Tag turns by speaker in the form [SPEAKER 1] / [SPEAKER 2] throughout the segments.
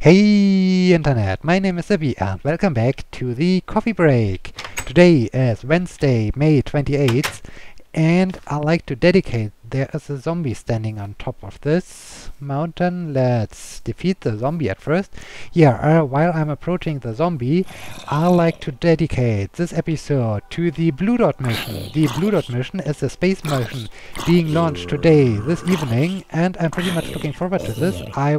[SPEAKER 1] Hey Internet, my name is Sebbi and welcome back to the coffee break. Today is Wednesday, May 28th, and I like to dedicate. There is a zombie standing on top of this mountain. Let's defeat the zombie at first. While I'm approaching the zombie, I like to dedicate this episode to the Blue Dot mission. The Blue Dot mission is a space mission being launched today, this evening, and I'm pretty much looking forward to this. I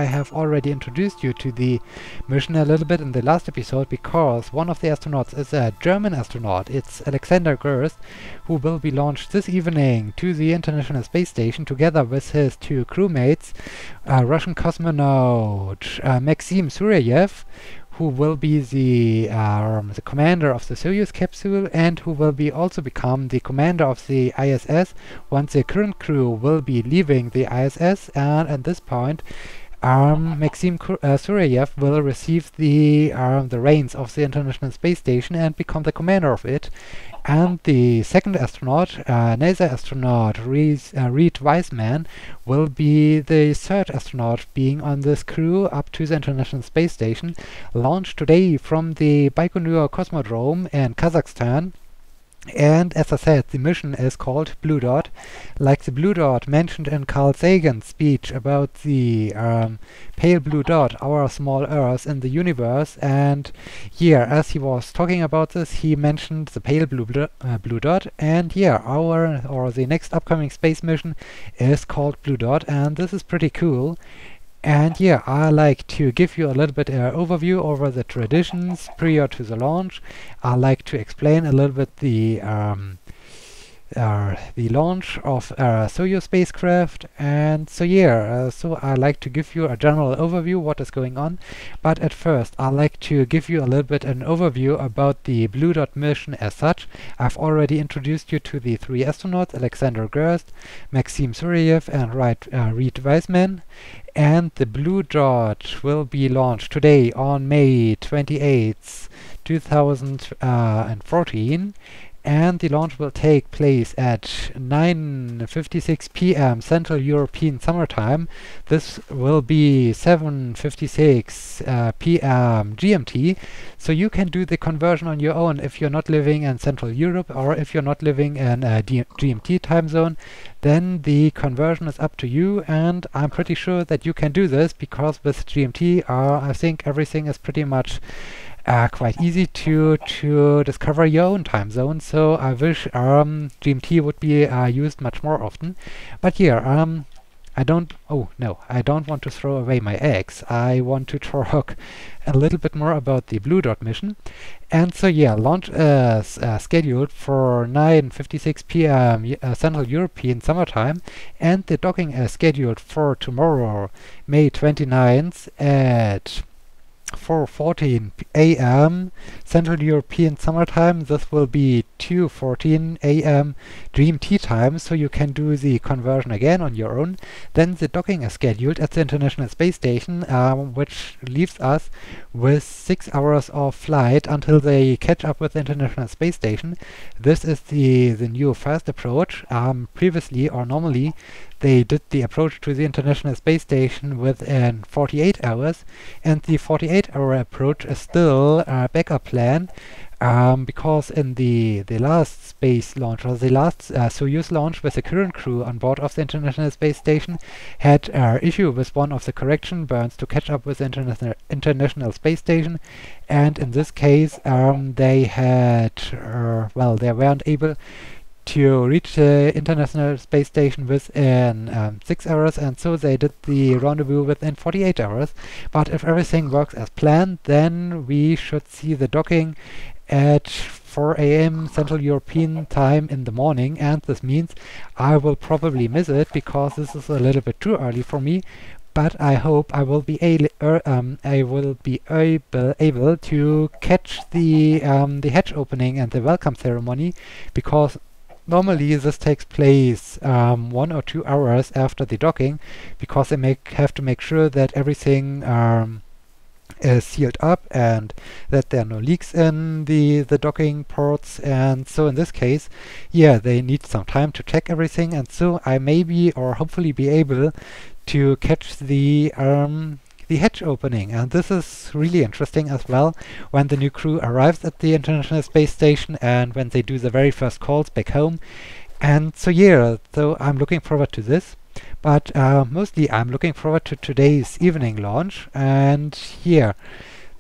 [SPEAKER 1] have already introduced you to the mission a little bit in the last episode because one of the astronauts is a German astronaut. It's Alexander Gerst, who will be launched this evening to the International Space Station together with his two crewmates, Russian cosmonaut Maxim Suryayev, who will be the commander of the Soyuz capsule and who will also become the commander of the ISS once the current crew will be leaving the ISS. And at this point, Maxim Suryayev will receive the reins of the International Space Station and become the commander of it. And the second astronaut, NASA astronaut Reed Wiseman, will be the third astronaut being on this crew up to the International Space Station, launched today from the Baikonur Cosmodrome in Kazakhstan. And as I said, the mission is called Blue Dot, like the blue dot mentioned in Carl Sagan's speech about the pale blue dot, our small Earth in the universe. And as he was talking about this, he mentioned the pale blue dot. And the next upcoming space mission is called Blue Dot, and this is pretty cool. And I like to give you a little bit overview over the traditions prior to the launch. I like to explain a little bit the launch of Soyuz spacecraft, and so I like to give you a general overview what is going on. But at first, I like to give you a little bit an overview about the Blue Dot mission as such. I've already introduced you to the three astronauts, Alexander Gerst, Maxim Suryayev, and Reed Wiseman. And the Blue Dot will be launched today on May 28th, 2014. And the launch will take place at 9:56 p.m. Central European Summer Time. This will be 7:56 p.m. GMT. So you can do the conversion on your own if you're not living in Central Europe or if you're not living in a GMT time zone. Then the conversion is up to you, and I'm pretty sure that you can do this because with GMT, I think everything is pretty much quite easy to discover your own time zone. So I wish GMT would be used much more often. But I don't want to throw away my eggs. I want to talk a little bit more about the Blue Dot mission. And so launch is scheduled for 9:56 p.m. Central European Summertime, and the docking is scheduled for tomorrow, May 29th at 4:14 a.m. Central European Summertime. This will be 2:14 a.m. GMT time, so you can do the conversion again on your own. Then the docking is scheduled at the International Space Station, which leaves us with 6 hours of flight until they catch up with the International Space Station. This is the new fast approach. Previously, or normally, they did the approach to the International Space Station within 48 hours, and the 48-hour approach is still a backup plan because in the last space launch, or the last Soyuz launch with the current crew on board of the International Space Station, had issue with one of the correction burns to catch up with the International Space Station, and in this case they weren't able to reach the International Space Station within 6 hours, and so they did the rendezvous within 48 hours. But if everything works as planned, then we should see the docking at 4 a.m. Central European time in the morning, and this means I will probably miss it because this is a little bit too early for me. But I hope I will be able to catch the hatch opening and the welcome ceremony, because normally this takes place 1 or 2 hours after the docking, because they have to make sure that everything is sealed up and that there are no leaks in the docking ports. And so in this case, they need some time to check everything, and so I may be, or hopefully be able to catch the the hatch opening, and this is really interesting as well when the new crew arrives at the International Space Station and when they do the very first calls back home. And so yeah, so I'm looking forward to this. But mostly I'm looking forward to today's evening launch. And here,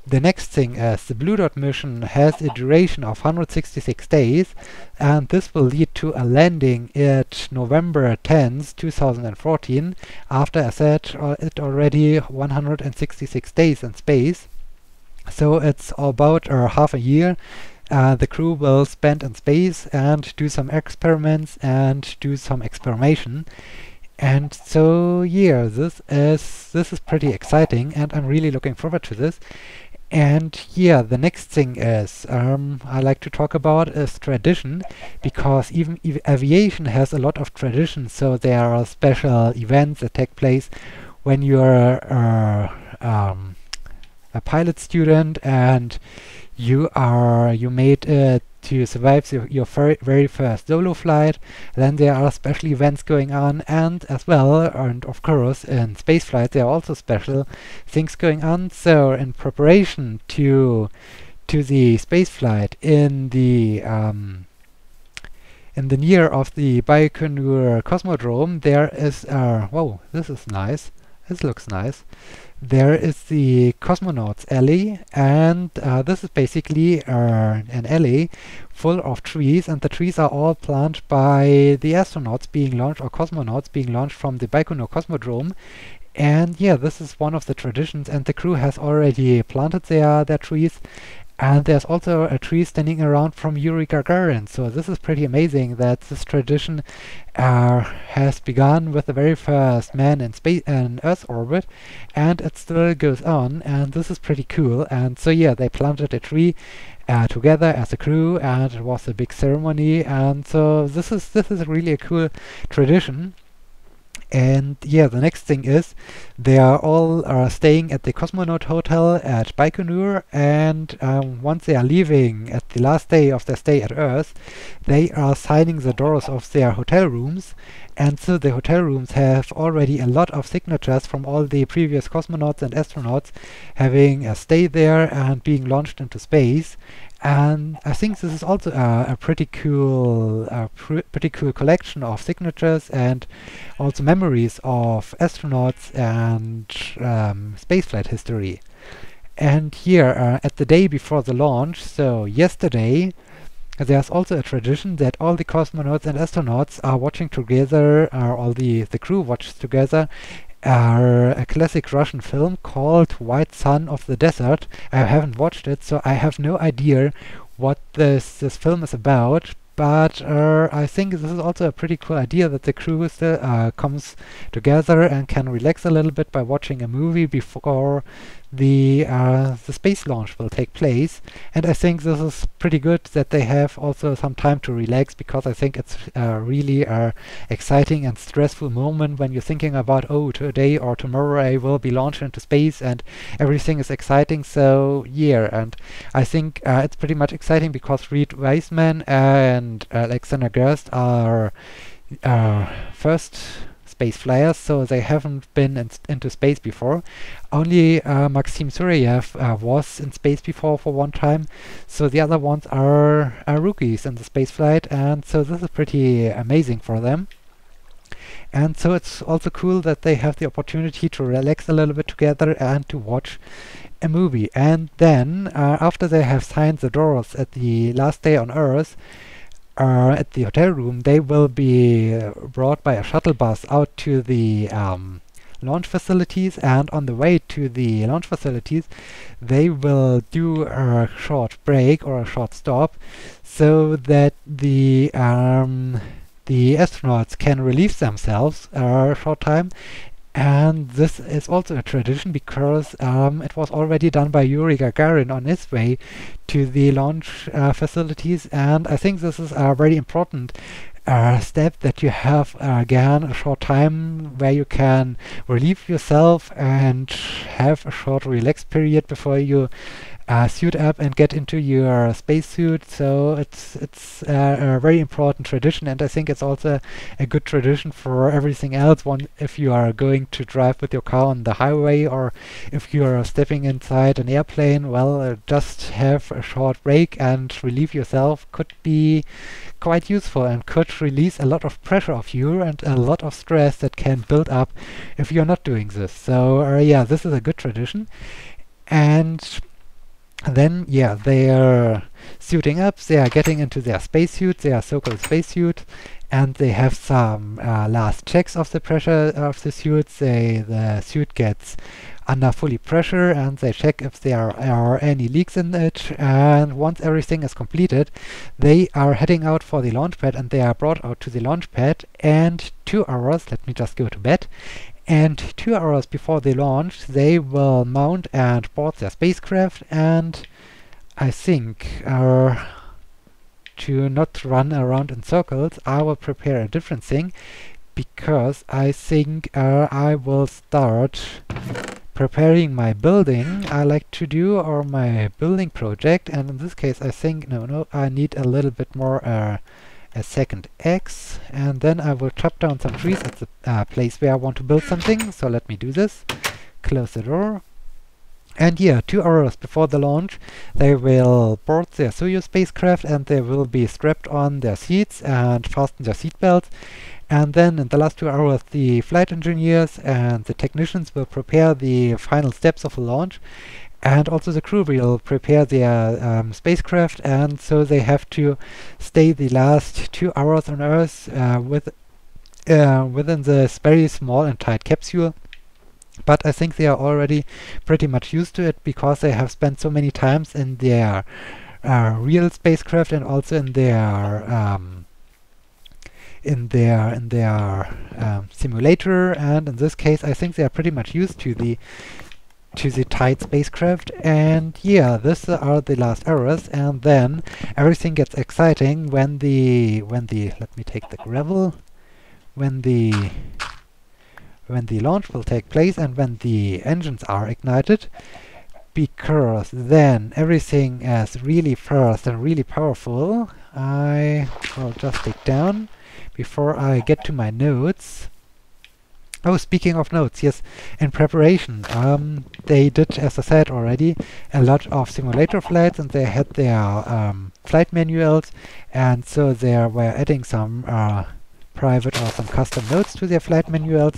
[SPEAKER 1] the next thing is the Blue Dot mission has a duration of 166 days, and this will lead to a landing at November 10th, 2014, after I said it already 166 days in space. So it's about half a year. The crew will spend in space and do some experiments and do some experimentation. And so yeah, this is pretty exciting, and I'm really looking forward to this. And yeah, the next thing is I like to talk about is tradition, because even aviation has a lot of tradition. So there are special events that take place when you're a pilot student and you made it to survive your very first solo flight. Then there are special events going on, and as well, and of course in spaceflight there are also special things going on. So in preparation to the spaceflight in the near of the Baikonur Cosmodrome, there is whoa, this is nice. This looks nice. There is the Cosmonauts Alley, and this is basically an alley full of trees, and the trees are all planted by the astronauts being launched, or cosmonauts being launched from the Baikonur Cosmodrome. And yeah, this is one of the traditions, and the crew has already planted their trees. And there's also a tree standing around from Yuri Gagarin. So this is pretty amazing that this tradition has begun with the very first man in space and Earth orbit, and it still goes on, and this is pretty cool. And so yeah, they planted a tree together as a crew, and it was a big ceremony. And so this is really a cool tradition. And yeah, the next thing is they are all staying at the Cosmonaut Hotel at Baikonur, and once they are leaving at the last day of their stay at Earth, they are signing the doors of their hotel rooms. And so the hotel rooms have already a lot of signatures from all the previous cosmonauts and astronauts having a stay there and being launched into space. And I think this is also a pretty cool collection of signatures and also memories of astronauts and spaceflight history. And here, at the day before the launch, so yesterday, there's also a tradition that all the cosmonauts and astronauts are watching together, all the crew watches together, a classic Russian film called White Sun of the Desert. I haven't watched it, so I have no idea what this film is about. But I think this is also a pretty cool idea that the crew still comes together and can relax a little bit by watching a movie before the space launch will take place. And I think this is pretty good that they have also some time to relax, because I think it's really exciting and stressful moment when you're thinking about, oh, today or tomorrow I will be launched into space and everything is exciting. So yeah, and I think it's pretty much exciting because Reed Wiseman and Alexander Gerst are first space flyers, so they haven't been into space before. Only Maxim Suryaev was in space before for one time, so the other ones are rookies in the space flight, and so this is pretty amazing for them. And so it's also cool that they have the opportunity to relax a little bit together and to watch a movie. And then after they have signed the doors at the last day on Earth, at the hotel room, they will be brought by a shuttle bus out to the launch facilities, and on the way to the launch facilities they will do a short break or a short stop so that the astronauts can relieve themselves a short time. And this is also a tradition because it was already done by Yuri Gagarin on his way to the launch facilities, and I think this is a very important step, that you have again a short time where you can relieve yourself and have a short relax period before you suit up and get into your spacesuit. So it's a very important tradition, and I think it's also a good tradition for everything else. If you are going to drive with your car on the highway, or if you are stepping inside an airplane, well, just have a short break and relieve yourself could be quite useful and could release a lot of pressure off you and a lot of stress that can build up if you're not doing this. So yeah, this is a good tradition. And then, yeah, they are suiting up, they are getting into their spacesuit, their so-called spacesuit, and they have some last checks of the pressure of the suit. The suit gets under fully pressure, and they check if there are any leaks in it. And once everything is completed, they are heading out for the launch pad, and they are brought out to the launch pad. And 2 hours, let me just go to bed. And 2 hours before they launch, they will mount and board their spacecraft. And I think to not run around in circles, I will prepare a different thing, because I think I will start preparing my building I like to do, or my building project. And in this case, I think, no, I need a little bit more a second X, and then I will chop down some trees at the place where I want to build something. So let me do this. Close the door. And yeah, 2 hours before the launch, they will board their Soyuz spacecraft, and they will be strapped on their seats and fasten their seat belts. And then in the last 2 hours, the flight engineers and the technicians will prepare the final steps of the launch. And also the crew will prepare their spacecraft, and so they have to stay the last 2 hours on Earth within this very small and tight capsule. But I think they are already pretty much used to it, because they have spent so many times in their real spacecraft and also in their simulator. And in this case, I think they are pretty much used to the tight spacecraft. And yeah, these are the last hours, and then everything gets exciting when the let me take the gravel, when the launch will take place and when the engines are ignited, because then everything is really fast and really powerful. I will just dig down before I get to my notes. Oh, speaking of notes, yes, in preparation, they did, as I said already, a lot of simulator flights, and they had their flight manuals, and so they were adding some private or some custom notes to their flight manuals.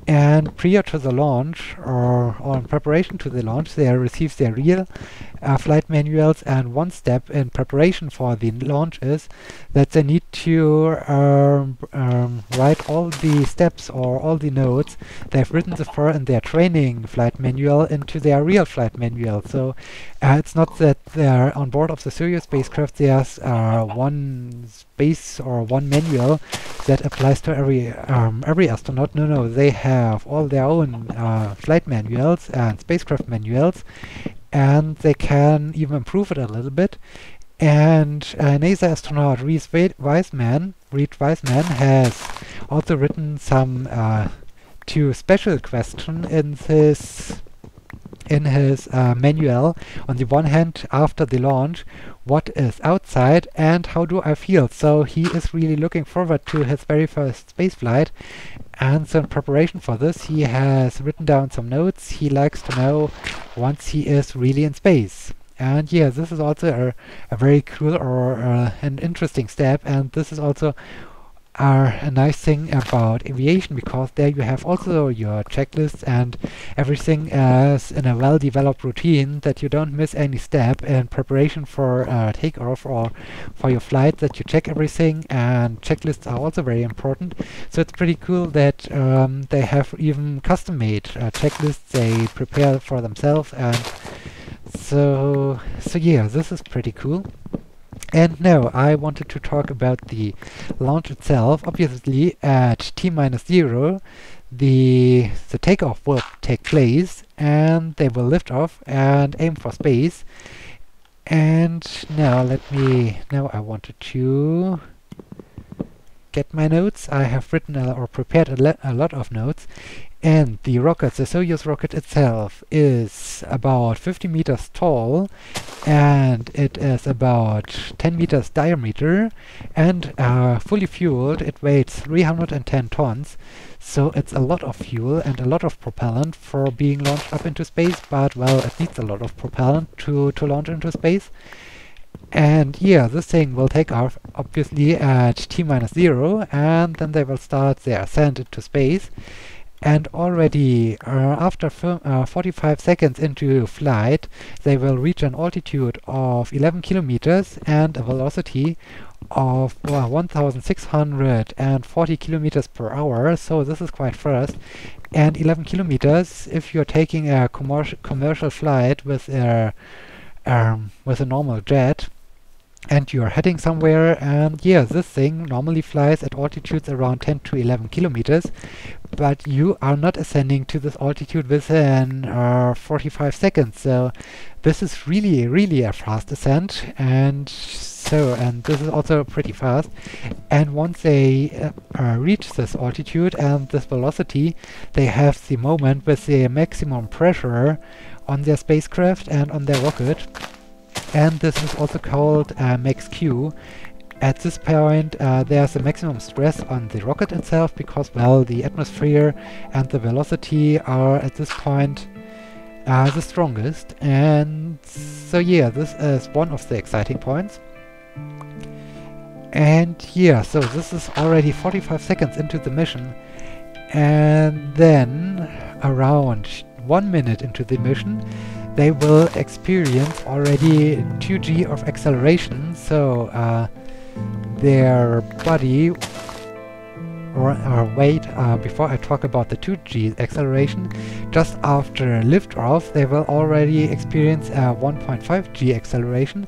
[SPEAKER 1] And prior to the launch, or in preparation to the launch, they received their real flight manuals. And one step in preparation for the launch is that they need to write all the steps or all the notes they've written so far in their training flight manual into their real flight manual. So it's not that they're on board of the Soyuz spacecraft there's one space or one manual that applies to every astronaut. No, they have all their own flight manuals and spacecraft manuals, and they can even improve it a little bit. And NASA astronaut Reed Wiseman has also written some 2 special questions in his manual. On the one hand, after the launch, what is outside and how do I feel? So he is really looking forward to his very first space flight. And so in preparation for this, he has written down some notes he likes to know once he is really in space. And yeah, this is also a very cool or an interesting step. And this is also a nice thing about aviation, because there you have also your checklists and everything as in a well-developed routine, that you don't miss any step in preparation for takeoff or for your flight, that you check everything. And checklists are also very important. So it's pretty cool that they have even custom-made checklists they prepare for themselves. And so yeah, this is pretty cool. And now I wanted to talk about the launch itself. Obviously, at T-0, the takeoff will take place, and they will lift off and aim for space. And now I wanted to get my notes. I have written or prepared a lot of notes. And the rocket, the Soyuz rocket itself, is about 50 meters tall, and it is about 10 meters diameter, and fully fueled it weighs 310 tons, so it's a lot of fuel and a lot of propellant for being launched up into space, but well, it needs a lot of propellant to launch into space. And yeah, this thing will take off obviously at T-0, and then they will start their ascent into space. And already after 45 seconds into flight, they will reach an altitude of 11 kilometers and a velocity of 1,640 kilometers per hour, so this is quite fast. And 11 kilometers, if you're taking a commercial flight with a normal jet, and you're heading somewhere, and yeah, this thing normally flies at altitudes around 10 to 11 kilometers, but you are not ascending to this altitude within 45 seconds, so this is really a fast ascent, and this is also pretty fast. And once they reach this altitude and this velocity, they have the moment with the maximum pressure on their spacecraft and on their rocket. And this is also called max Q. At this point, there's a maximum stress on the rocket itself because, well, the atmosphere and the velocity are at this point the strongest. And so yeah, this is one of the exciting points. And yeah, so this is already 45 seconds into the mission. And then around 1 minute into the mission, they will experience already 2g of acceleration, so their body or weight, before I talk about the 2g acceleration, just after liftoff they will already experience a 1.5g acceleration,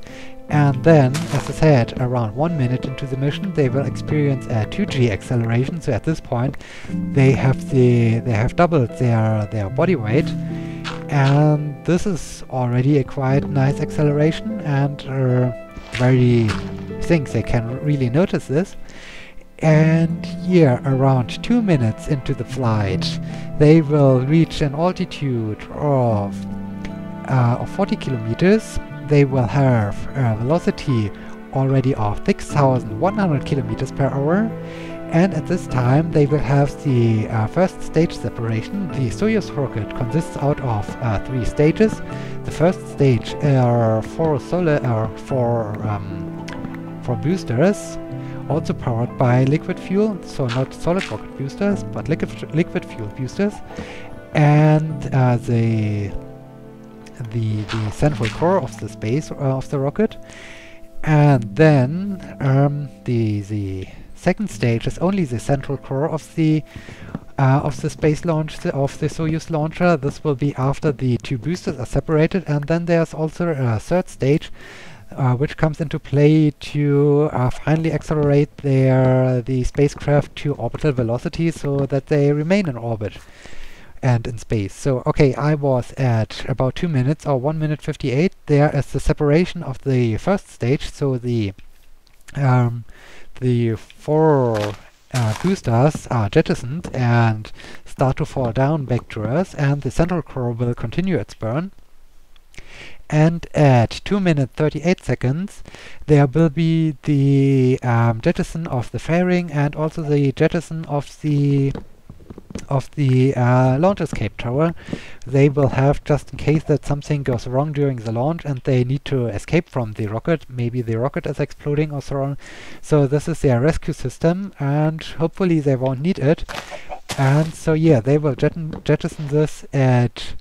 [SPEAKER 1] and then, as I said, around 1 minute into the mission they will experience a 2g acceleration, so at this point they have doubled their body weight. And this is already a quite nice acceleration, and very things they can really notice this. And yeah, around 2 minutes into the flight, they will reach an altitude of 40 kilometers. They will have a velocity already of 6,100 kilometers per hour. And at this time they will have the first stage separation. The Soyuz rocket consists out of 3 stages. The first stage are 4 boosters, also powered by liquid fuel, so not solid rocket boosters, but liquid fuel boosters. And the central core of the space of the rocket. And then the second stage is only the central core of the space launch of the Soyuz launcher. This will be after the 2 boosters are separated, and then there's also a third stage which comes into play to finally accelerate the spacecraft to orbital velocity so that they remain in orbit and in space. So okay, I was at about 2 minutes or 1 minute 58. There is the separation of the first stage, so the 4 boosters are jettisoned and start to fall down back to Earth, and the central core will continue its burn. And at 2 minutes 38 seconds there will be the jettison of the fairing and also the jettison of the launch escape tower. They will have, just in case that something goes wrong during the launch and they need to escape from the rocket, maybe the rocket is exploding or so on. So this is their rescue system, and hopefully they won't need it. And so yeah, they will jettison this at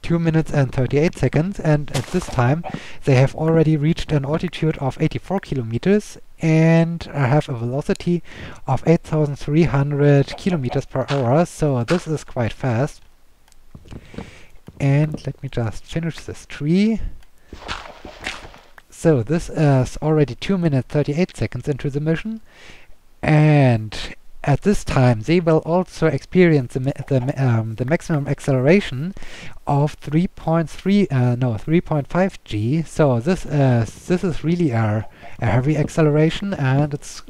[SPEAKER 1] 2 minutes and 38 seconds, and at this time they have already reached an altitude of 84 kilometers and have a velocity of 8,300 kilometers per hour, so this is quite fast. And let me just finish this tree. So this is already 2 minutes 38 seconds into the mission, and at this time they will also experience the maximum acceleration of 3.5 g. So this is really a heavy acceleration, and it's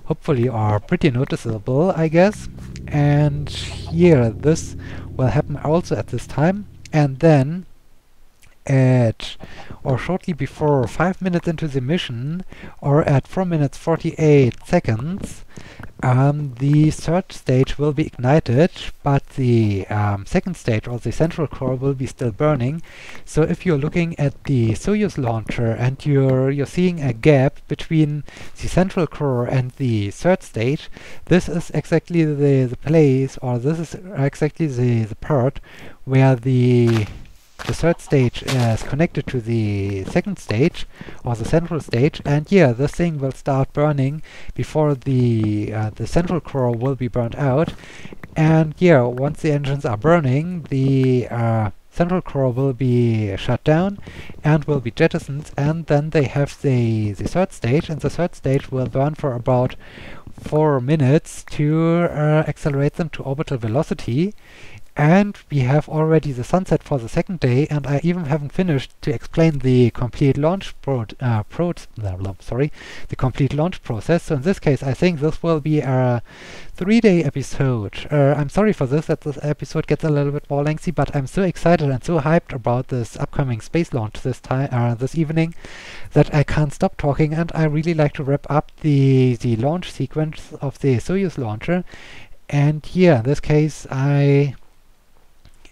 [SPEAKER 1] hopefully pretty noticeable, I guess. and here this will happen also at this time, and then at or shortly before 5 minutes into the mission, or at 4 minutes 48 seconds, the third stage will be ignited, but the second stage, or the central core, will be still burning. So if you're looking at the Soyuz launcher and you're seeing a gap between the central core and the third stage, this is exactly the place, or this is exactly the part where the third stage is connected to the second stage, or the central stage, and yeah, this thing will start burning before the central core will be burnt out. And yeah, once the engines are burning, the central core will be shut down and will be jettisoned, and then they have the third stage, and the third stage will burn for about 4 minutes to accelerate them to orbital velocity. And we have already the sunset for the second day, and I even haven't finished to explain the complete launch the complete launch process. So in this case, I think this will be a 3-day episode. I'm sorry for this, that this episode gets a little bit more lengthy, but I'm so excited and so hyped about this upcoming space launch this evening, that I can't stop talking, and I really like to wrap up the launch sequence of the Soyuz launcher. And yeah, in this case, I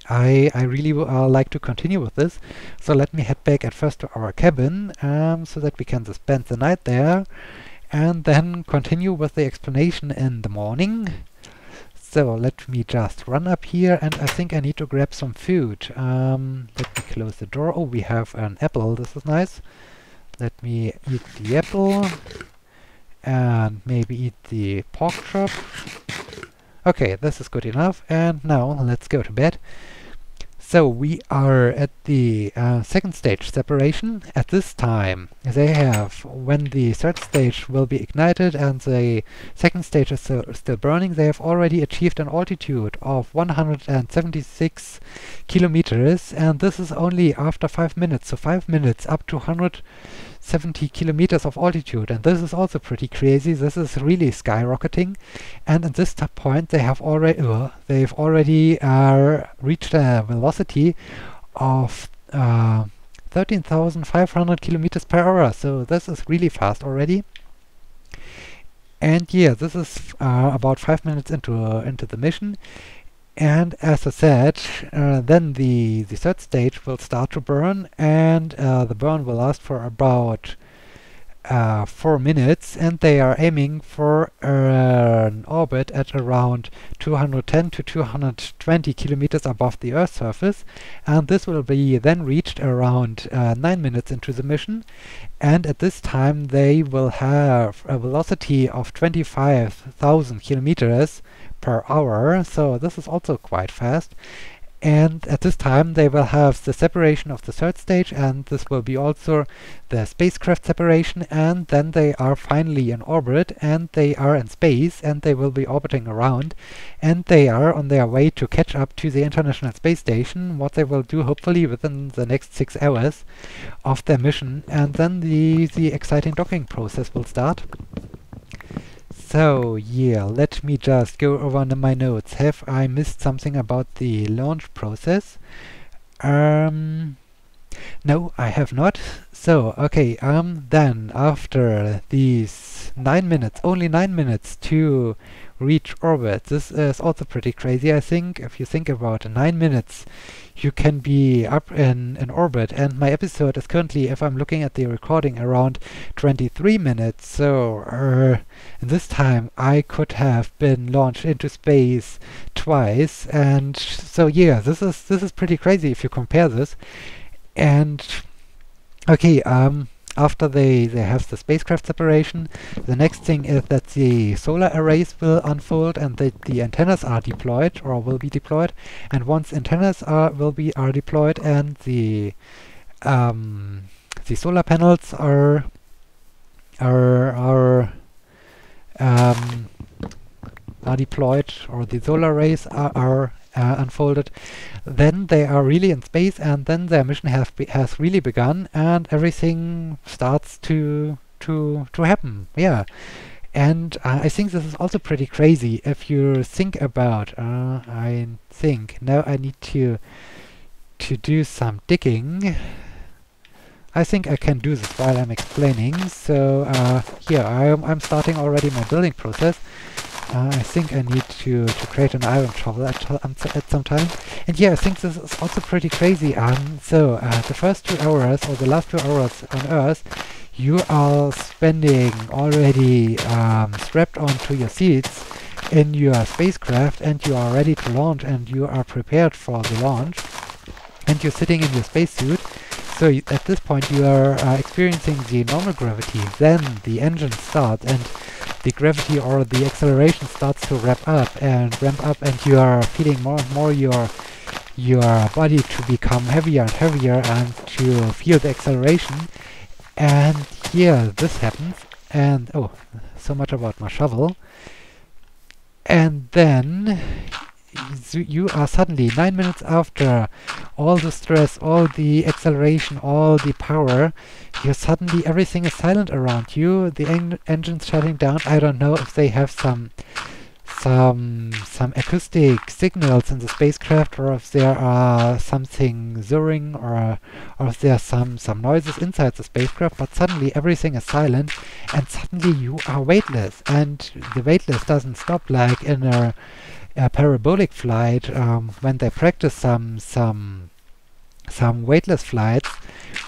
[SPEAKER 1] really like to continue with this. So let me head back at first to our cabin, so that we can just spend the night there, and then continue with the explanation in the morning. So let me just run up here, and I think I need to grab some food. Let me close the door. Oh, we have an apple. This is nice. Let me eat the apple, and maybe eat the pork chop. Okay, this is good enough, and now let's go to bed. So we are at the second stage separation. At this time, they have, when the third stage will be ignited and the second stage is still burning, they have already achieved an altitude of 176 kilometers, and this is only after 5 minutes. So 5 minutes up to 170 kilometers of altitude, and this is also pretty crazy. This is really skyrocketing, and at this point they have already reached a velocity of 13,500 kilometers per hour. So this is really fast already. And yeah, this is about 5 minutes into the mission. And as I said, then the third stage will start to burn, and the burn will last for about 4 minutes, and they are aiming for an orbit at around 210 to 220 kilometers above the Earth's surface, and this will be then reached around 9 minutes into the mission. And at this time they will have a velocity of 25,000 kilometers per hour, so this is also quite fast. And at this time they will have the separation of the third stage, and this will be also the spacecraft separation, and then they are finally in orbit, and they are in space, and they will be orbiting around, and they are on their way to catch up to the International Space Station, what they will do hopefully within the next 6 hours of their mission, and then the exciting docking process will start. So yeah, let me just go over my notes. Have I missed something about the launch process? No, I have not. So, okay, then after these 9 minutes, only 9 minutes to reach orbit. This is also pretty crazy, I think. If you think about 9 minutes, you can be up in orbit, and my episode is currently, if I'm looking at the recording, around 23 minutes. So, in this time, I could have been launched into space twice, and so yeah, this is pretty crazy if you compare this. And okay, after they have the spacecraft separation, the next thing is that the solar arrays will unfold, and that the antennas are deployed, or will be deployed. And once antennas are deployed, and the solar panels are deployed, or the solar arrays are unfolded, then they are really in space, and then their mission has really begun, and everything starts to happen. Yeah, And I think this is also pretty crazy if you think about. I think now I need to do some digging. I think I can do this while I'm explaining. So here I'm starting already my building process. I think I need to create an iron shovel at some time. And yeah, I think this is also pretty crazy. The first 2 hours or the last 2 hours on Earth, you are spending already strapped onto your seats in your spacecraft, and you are ready to launch, and you are prepared for the launch, and you're sitting in your spacesuit. So at this point you are experiencing the normal gravity. Then the engine starts, and the gravity or the acceleration starts to ramp up, and you are feeling more and more your body to become heavier and heavier, and to feel the acceleration. And here this happens, and oh, so much about my shovel. And then you are suddenly 9 minutes after all the stress, all the acceleration, all the power, suddenly everything is silent around you. The engine's shutting down. I don't know if they have some acoustic signals in the spacecraft, or if there are something whirring, or if there are some noises inside the spacecraft, but suddenly everything is silent, and suddenly you are weightless. And the weightless doesn't stop like in a parabolic flight, when they practice some weightless flights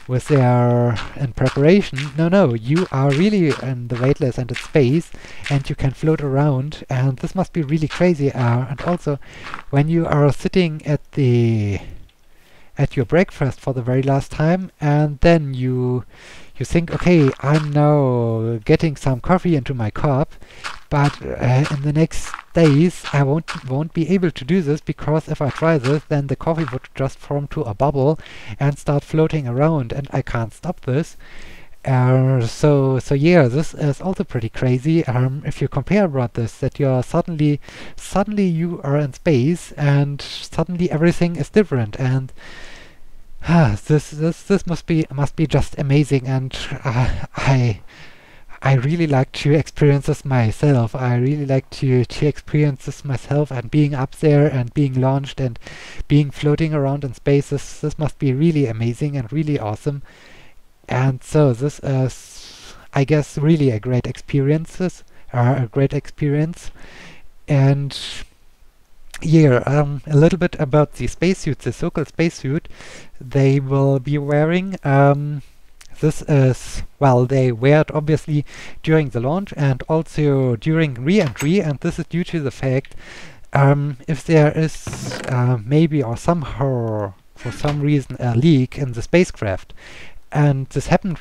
[SPEAKER 1] with their in preparation. No, you are really in the weightless and it's space, and you can float around, and this must be really crazy. And also, when you are sitting at your breakfast for the very last time, and then you think, okay, I'm now getting some coffee into my cup, but in the next days I won't be able to do this, because if I try this, then the coffee would just form to a bubble and start floating around, and I can't stop this. So yeah, this is also pretty crazy. If you compare about this, that you're suddenly you are in space, and suddenly everything is different, and this must be just amazing. And I really like to experience this myself. I really like to experience this myself, and being up there and being launched and being floating around in space. This must be really amazing and really awesome. And so this is, I guess, really a great experience. And yeah, a little bit about the spacesuits, the so-called spacesuit they will be wearing. This is, well, they wear it obviously during the launch and also during re-entry, and this is due to the fact if there is maybe or somehow for some reason a leak in the spacecraft, and this happened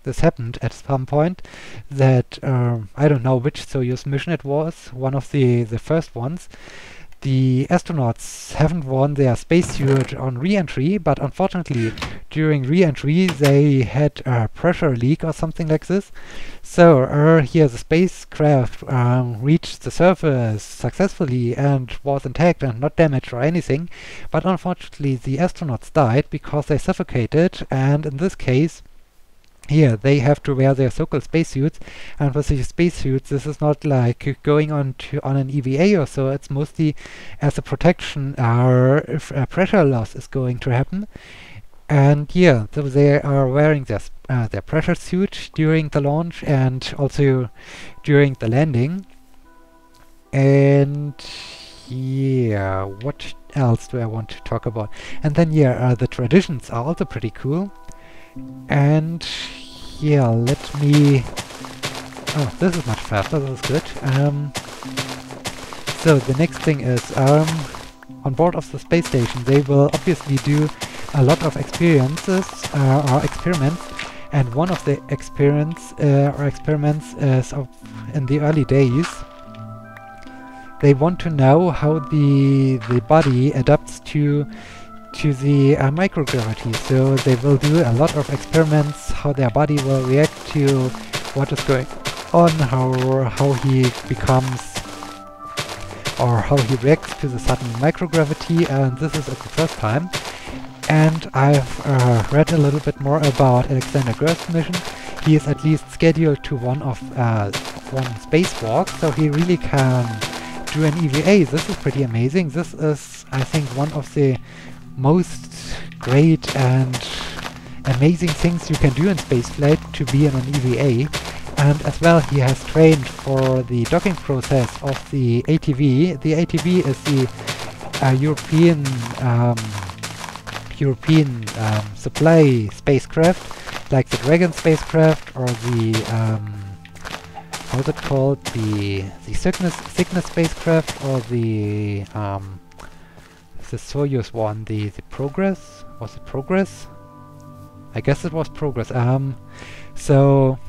[SPEAKER 1] this happened at some point, that I don't know which Soyuz mission it was, one of the first ones. The astronauts haven't worn their spacesuit on re-entry, but unfortunately during re-entry they had a pressure leak or something like this. So here the spacecraft reached the surface successfully and was intact and not damaged or anything, but unfortunately the astronauts died because they suffocated, and in this case here they have to wear their so-called spacesuits. And with these spacesuits, this is not like going on an EVA or so. It's mostly as a protection if a pressure loss is going to happen. And yeah, so they are wearing their pressure suit during the launch and also during the landing. And yeah, what else do I want to talk about? And then yeah, the traditions are also pretty cool. And yeah, let me... Oh, this is much faster, this is good. So the next thing is, on board of the space station they will obviously do a lot of experiences or experiments, and one of the experiments is in the early days. They want to know how the body adapts to the microgravity. So they will do a lot of experiments, how their body will react to what is going on, how he becomes, or how he reacts to the sudden microgravity, and this is at the first time. And I've read a little bit more about Alexander Gerst's mission. he is at least scheduled to one spacewalk, so he really can do an EVA. This is pretty amazing. This is, I think, one of the most great and amazing things you can do in spaceflight, to be in an EVA. And as well, he has trained for the docking process of the ATV. The ATV is the European supply spacecraft, like the Dragon spacecraft or the how's it called, the Cygnus spacecraft, or the Soyuz one, the Progress. Was it Progress? I guess it was Progress. So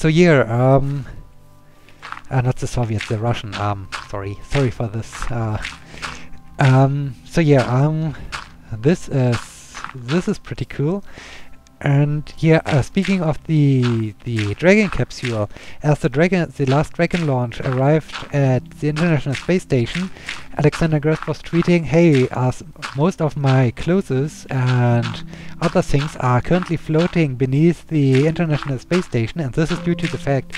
[SPEAKER 1] yeah, not the Soviets, the Russian. Sorry for this. So yeah, this is pretty cool. And yeah, speaking of the Dragon capsule, as the last Dragon launch arrived at the International Space Station, Alexander Gerst was tweeting, "Hey, as most of my clothes and other things are currently floating beneath the International Space Station, and this is due to the fact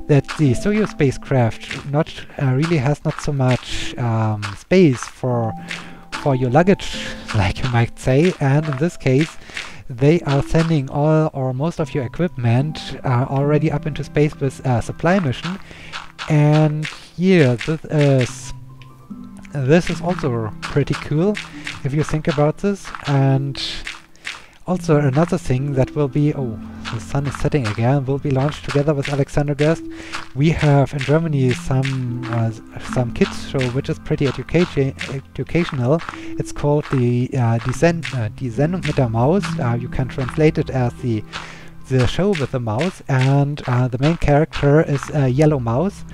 [SPEAKER 1] that the Soyuz spacecraft really has not so much space for your luggage, like you might say, and in this case, they are sending all or most of your equipment already up into space with a supply mission." And yeah, this is also pretty cool if you think about this. And also another thing that will be, oh, the sun is setting again, will be launched together with Alexander Gerst. We have in Germany some kids show which is pretty educational. It's called the Die Sendung mit der Maus. You can translate it as the show with the mouse, and the main character is a yellow mouse.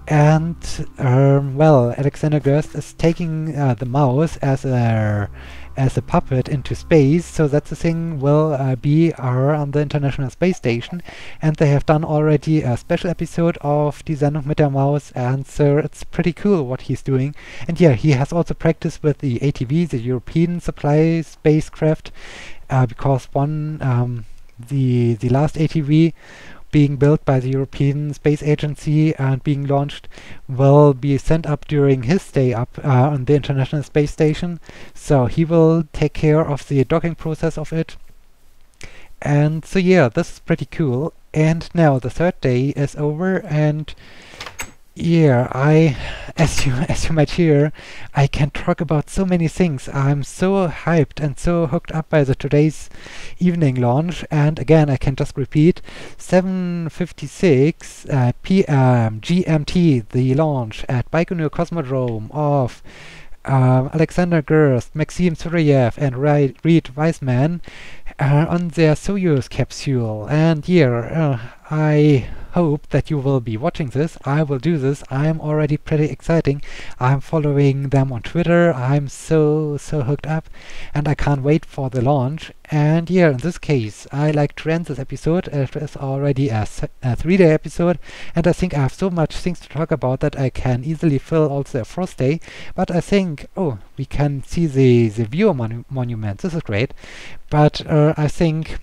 [SPEAKER 1] And well, Alexander Gerst is taking the mouse as a puppet into space, so that the thing will be on the International Space Station. And they have done already a special episode of Die Sendung mit der Maus, and so it's pretty cool what he's doing. And yeah, he has also practiced with the ATV, the European supply spacecraft, because the last ATV being built by the European Space Agency and being launched will be sent up during his stay up on the International Space Station. So he will take care of the docking process of it. And so yeah, this is pretty cool. And now the third day is over, and yeah, as you might hear, I can talk about so many things. I'm so hyped and so hooked up by the today's evening launch. And again, I can just repeat, 7:56 p.m. GMT, the launch at Baikonur Cosmodrome of Alexander Gerst, Maxim Suroyev, and Reed Wiseman on their Soyuz capsule. And yeah, I hope that you will be watching this. I will do this. I'm already pretty exciting. I'm following them on Twitter. I'm so hooked up, and I can't wait for the launch. And yeah, in this case, I like to end this episode. It is already a 3-day episode, and I think I have so much things to talk about that I can easily fill also a 4th day. But I think, oh, we can see the viewer monument. This is great. But I think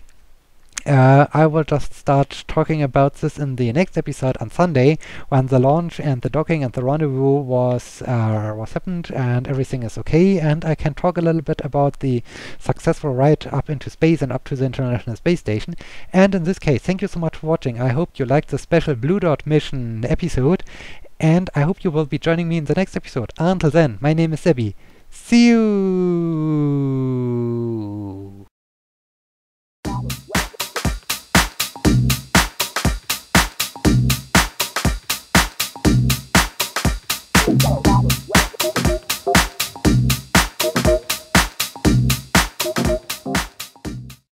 [SPEAKER 1] I will just start talking about this in the next episode on Sunday, when the launch and the docking and the rendezvous was happened and everything is okay, and I can talk a little bit about the successful ride up into space and up to the International Space Station. And in this case, thank you so much for watching. I hope you liked the special Blue Dot mission episode, and I hope you will be joining me in the next episode. Until then, my name is Sebbi. See you!